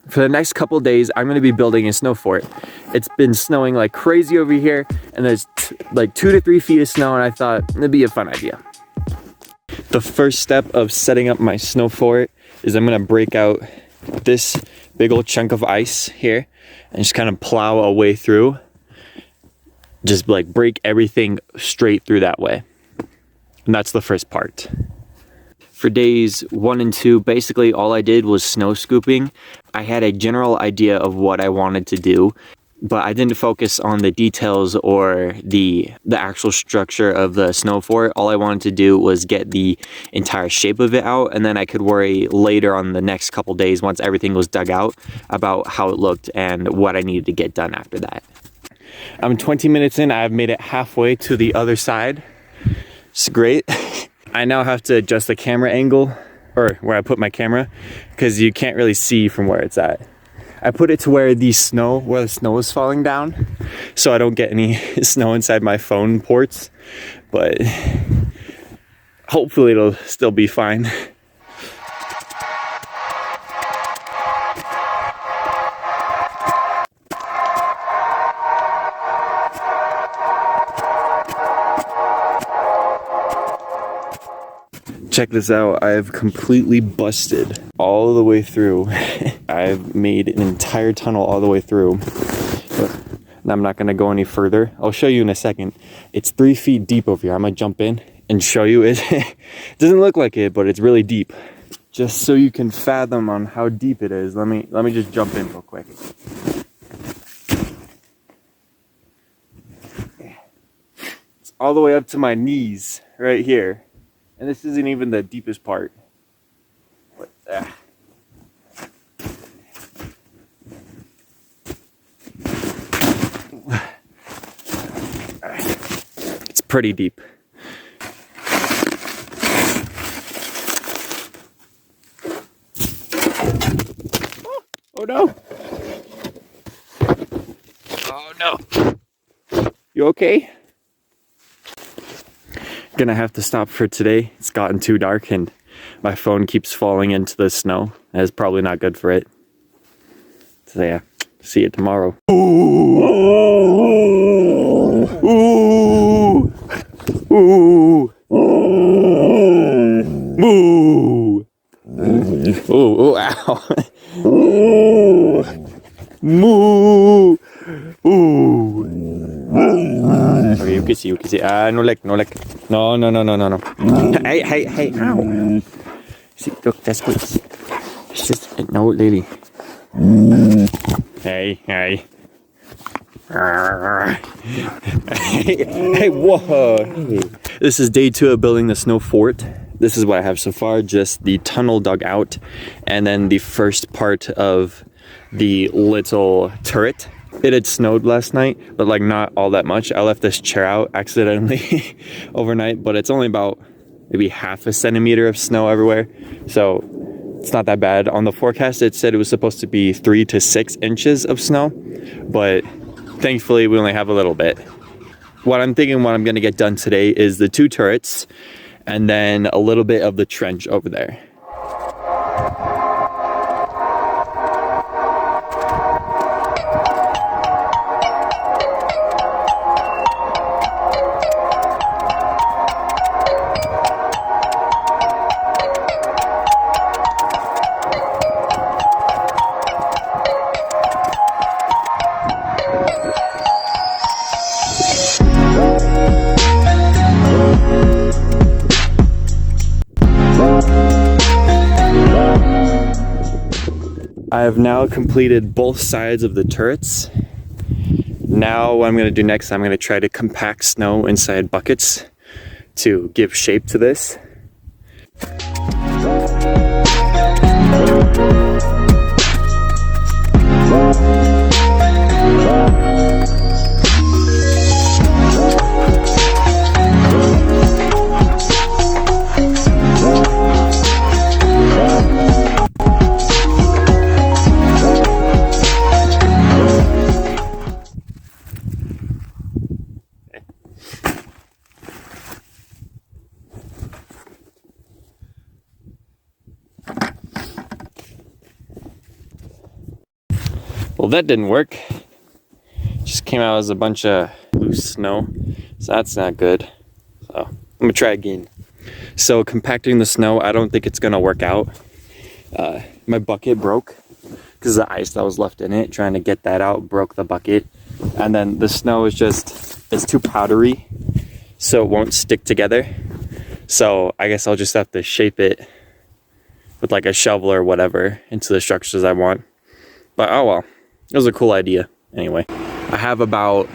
For the next couple days, I'm gonna be building a snow fort. It's been snowing like crazy over here, and there's like 2 to 3 feet of snow, and I thought it'd be a fun idea. The first step of setting up my snow fort is I'm gonna break out this big old chunk of ice here and just kind of plow a way through. Just like break everything straight through that way. And that's the first part. For days 1 and 2, basically all I did was snow scooping. I had a general idea of what I wanted to do, but I didn't focus on the details or the actual structure of the snow fort. All I wanted to do was get the entire shape of it out, and then I could worry later on the next couple days, once everything was dug out, about how it looked and what I needed to get done after that. I'm 20 minutes in, I've made it halfway to the other side. It's great. I now have to adjust the camera angle, or where I put my camera, because you can't really see from where it's at. I put it to where the snow is falling down, so I don't get any snow inside my phone ports, but hopefully it'll still be fine. Check this out, I've completely busted all the way through. I've made an entire tunnel all the way through. And I'm not gonna go any further. I'll show you in a second. It's 3 feet deep over here. I'm gonna jump in and show you it. It doesn't look like it, but it's really deep. Just so you can fathom on how deep it is, let me just jump in real quick. It's all the way up to my knees right here. And this isn't even the deepest part. But, it's pretty deep. Oh no! Oh no! You okay? Gonna have to stop for today. It's gotten too dark and my phone keeps falling into the snow. That's probably not good for it. So yeah, see you tomorrow. Ooh! Ooh! Ooh! Moo! Ooh! Ow! Moo! Ooh! Okay, you can see. No leg. No. Hey, ow. See, look, that's good. It's just, no, Lily. Hey. Hey, whoa. Hey. This is day 2 of building the snow fort. This is what I have so far, just the tunnel dug out, and then the first part of the little turret. It had snowed last night, but like not all that much. I left this chair out accidentally overnight, but it's only about maybe half a centimeter of snow everywhere. So it's not that bad. On the forecast, it said it was supposed to be 3 to 6 inches of snow, but thankfully we only have a little bit. What I'm gonna get done today is the 2 turrets and then a little bit of the trench over there. I have now completed both sides of the turrets. Now what I'm going to do next, I'm going to try to compact snow inside buckets to give shape to this. Well, that didn't work. Just came out as a bunch of loose snow, so that's not good. So I'm gonna try again. So compacting the snow, I don't think it's gonna work out. My bucket broke because the ice that was left in it, trying to get that out, broke the bucket. And then the snow is it's too powdery, so it won't stick together. So I guess I'll just have to shape it with like a shovel or whatever into the structures I want. But oh well, it was a cool idea. Anyway, I have about,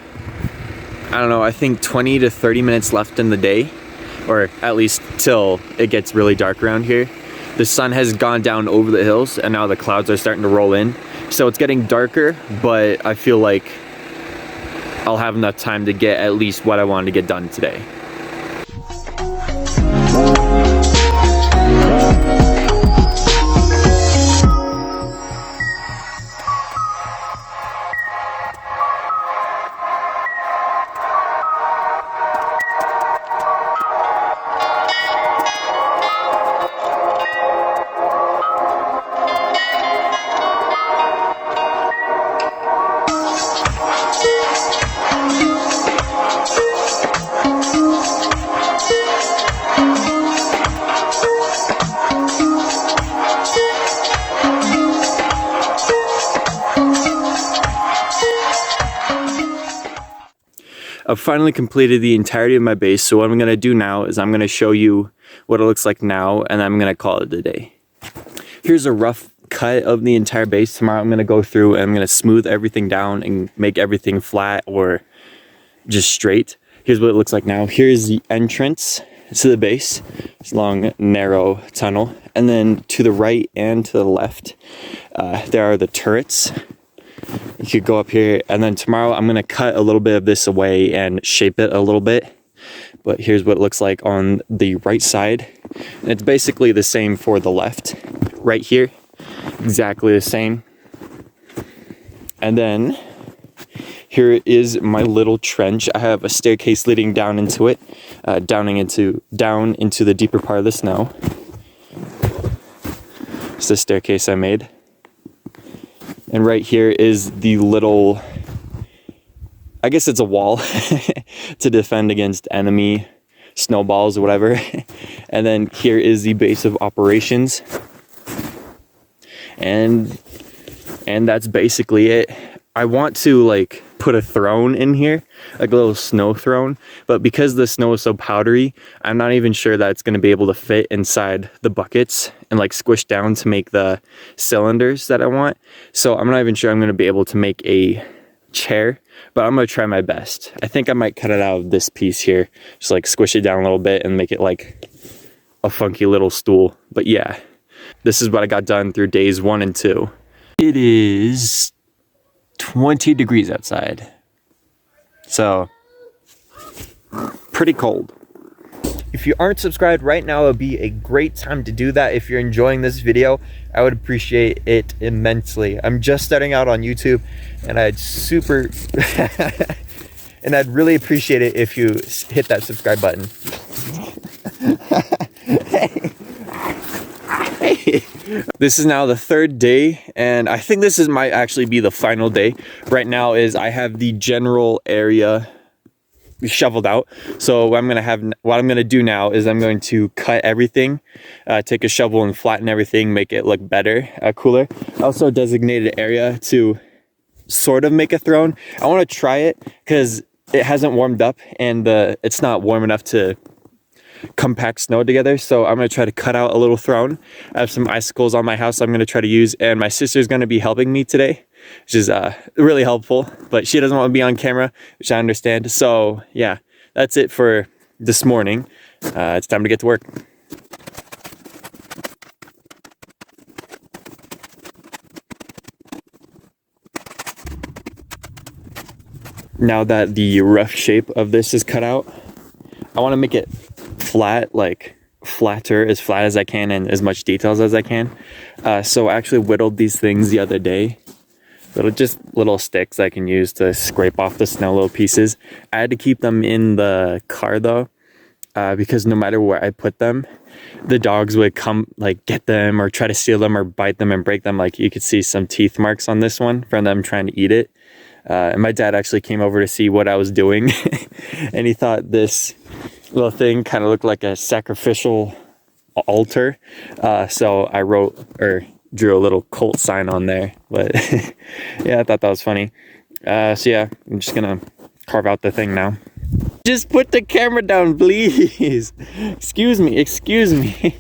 I don't know, I think 20 to 30 minutes left in the day, or at least till it gets really dark around here. The sun has gone down over the hills and now the clouds are starting to roll in. So it's getting darker, but I feel like I'll have enough time to get at least what I wanted to get done today. I've finally completed the entirety of my base, so what I'm going to do now is I'm going to show you what it looks like now, and I'm going to call it a day. Here's a rough cut of the entire base. Tomorrow I'm going to go through and I'm going to smooth everything down and make everything flat or just straight. Here's what it looks like now. Here's the entrance to the base. It's a long, narrow tunnel. And then to the right and to the left, there are the turrets. You could go up here, and then tomorrow I'm going to cut a little bit of this away and shape it a little bit. But here's what it looks like on the right side. And it's basically the same for the left. Right here, exactly the same. And then here is my little trench. I have a staircase leading down into it, down into the deeper part of the snow. It's the staircase I made. And right here is the little, I guess it's a wall to defend against enemy snowballs or whatever. And then here is the base of operations. And that's basically it. I want to like put a throne in here, like a little snow throne, but because the snow is so powdery, I'm not even sure that it's going to be able to fit inside the buckets and like squish down to make the cylinders that I want. So I'm not even sure I'm going to be able to make a chair, but I'm going to try my best. I think I might cut it out of this piece here, just like squish it down a little bit and make it like a funky little stool. But yeah, this is what I got done through days 1 and 2. It is 20 degrees outside, so pretty cold. If you aren't subscribed right now, it would be a great time to do that. If you're enjoying this video, I would appreciate it immensely. I'm just starting out on YouTube, and I'd really appreciate it if you hit that subscribe button. This is now the 3rd day, and I think this might actually be the final day. Right now is I have the general area shoveled out. So what I'm gonna do now is I'm going to cut everything, take a shovel and flatten everything, make it look better, cooler. I also designated an area to sort of make a throne. I want to try it because it hasn't warmed up and it's not warm enough to compact snow together. So I'm going to try to cut out a little throne. I have some icicles on my house I'm going to try to use, and my sister's going to be helping me today, which is really helpful, but she doesn't want to be on camera, which I understand. So yeah, that's it for this morning. It's time to get to work. Now that the rough shape of this is cut out, I want to make it flat, like flatter, as flat as I can and as much details as I can. So I actually whittled these things the other day. Just little sticks I can use to scrape off the snow, little pieces. I had to keep them in the car though, because no matter where I put them, the dogs would come like get them or try to steal them or bite them and break them. Like you could see some teeth marks on this one from them trying to eat it. And my dad actually came over to see what I was doing and he thought this little thing kind of looked like a sacrificial altar. So I wrote or drew a little cult sign on there, but yeah, I thought that was funny. So yeah, I'm just gonna carve out the thing now. Just put the camera down, please. Excuse me, excuse me.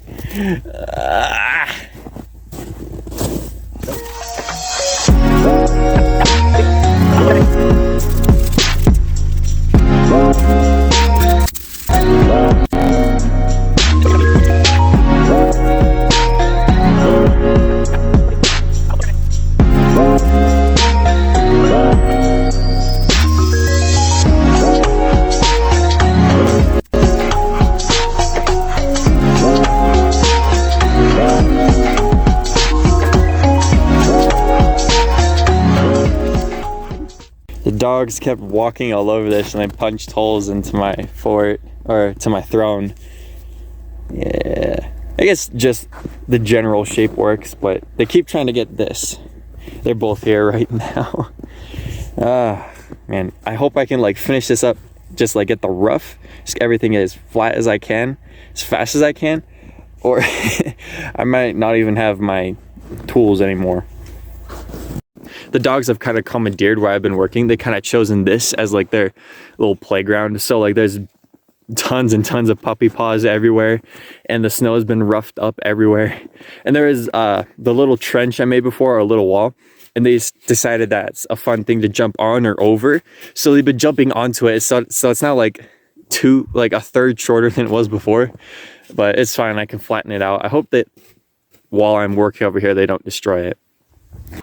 The dogs kept walking all over this and I punched holes into my fort, or to my throne. Yeah, I guess just the general shape works, but they keep trying to get this. They're both here right now. Man, I hope I can like finish this up, just like get the rough, just everything as flat as I can, as fast as I can, or I might not even have my tools anymore. The dogs have kind of commandeered where I've been working. They kind of chosen this as like their little playground. So like there's tons and tons of puppy paws everywhere and the snow has been roughed up everywhere. And there is the little trench I made before, or a little wall, and they decided that's a fun thing to jump on or over. So they've been jumping onto it. So it's now like a third shorter than it was before, but it's fine. I can flatten it out. I hope that while I'm working over here, they don't destroy it.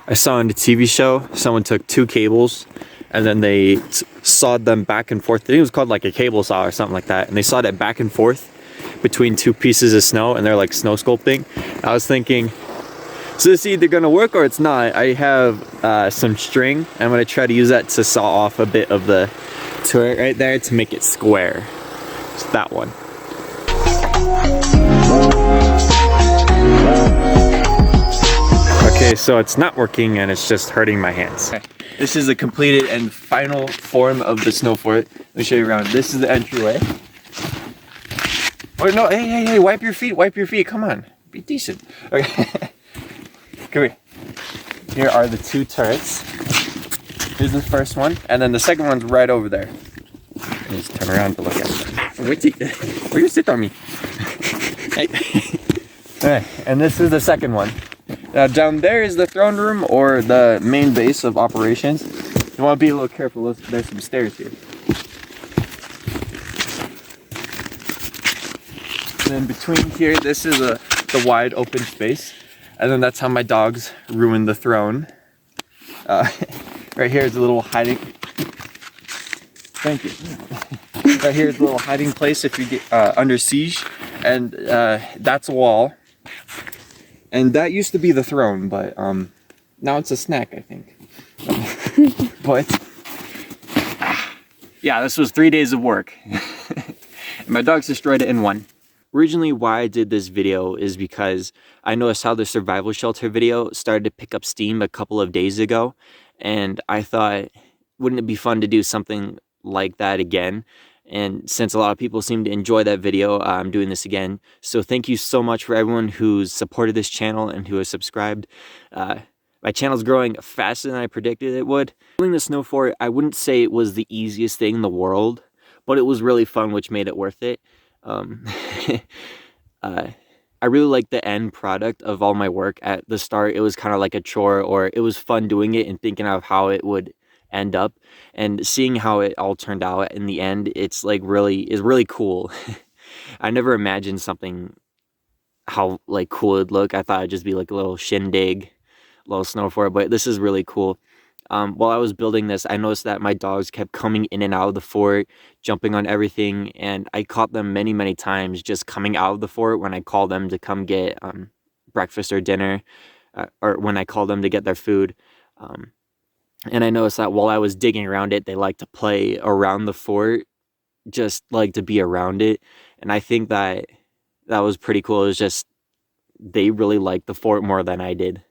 I saw in the TV show, someone took two cables and then they sawed them back and forth. I think it was called like a cable saw or something like that. And they sawed it back and forth between two pieces of snow and they're like snow sculpting. I was thinking, so this is either gonna work or it's not. I have some string. I'm gonna try to use that to saw off a bit of the turret right there to make it square. Just that one. Okay, so it's not working and it's just hurting my hands. Okay. This is the completed and final form of the snow fort. Let me show you around. This is the entryway. Oh no, hey, wipe your feet, come on. Be decent. Okay. Come here. Here are the two turrets. Here's the first one, and then the second one's right over there. Just turn around to look at them. Wait, will you sit on me? Hey. Okay, and this is the second one. Now down there is the throne room, or the main base of operations. You want to be a little careful, there's some stairs here. And then between here, this is the wide open space. And then that's how my dogs ruined the throne. Right here is a little hiding... Thank you. Right here is a little hiding place if you get under siege. And that's a wall. And that used to be the throne, but now it's a snack, I think. But yeah, this was 3 days of work. And my dogs destroyed it in one. Originally, why I did this video is because I noticed how the survival shelter video started to pick up steam a couple of days ago. And I thought, wouldn't it be fun to do something like that again? And since a lot of people seem to enjoy that video, I'm doing this again. So thank you so much for everyone who's supported this channel and who has subscribed. My channel's growing faster than I predicted it would. Building the snow fort, I wouldn't say it was the easiest thing in the world, but it was really fun, which made it worth it. I really like the end product of all my work. At the start, it was kind of like a chore, or it was fun doing it and thinking of how it would end up, and seeing how it all turned out in the end, it's like really cool. I never imagined something how like cool it'd look. I thought it'd just be like a little shindig, little snow fort, but this is really cool. While I was building this, I noticed that my dogs kept coming in and out of the fort, jumping on everything, and I caught them many times just coming out of the fort when I called them to come get breakfast or dinner, or when I called them to get their food. And I noticed that while I was digging around it, they like to play around the fort, just like to be around it. And I think that was pretty cool. It was just, they really liked the fort more than I did.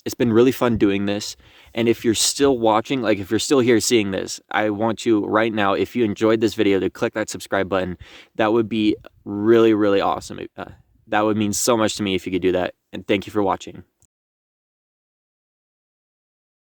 It's been really fun doing this. And if you're still watching, like if you're still here seeing this, I want you right now, if you enjoyed this video, to click that subscribe button. That would be really, really awesome. That would mean so much to me if you could do that. And thank you for watching.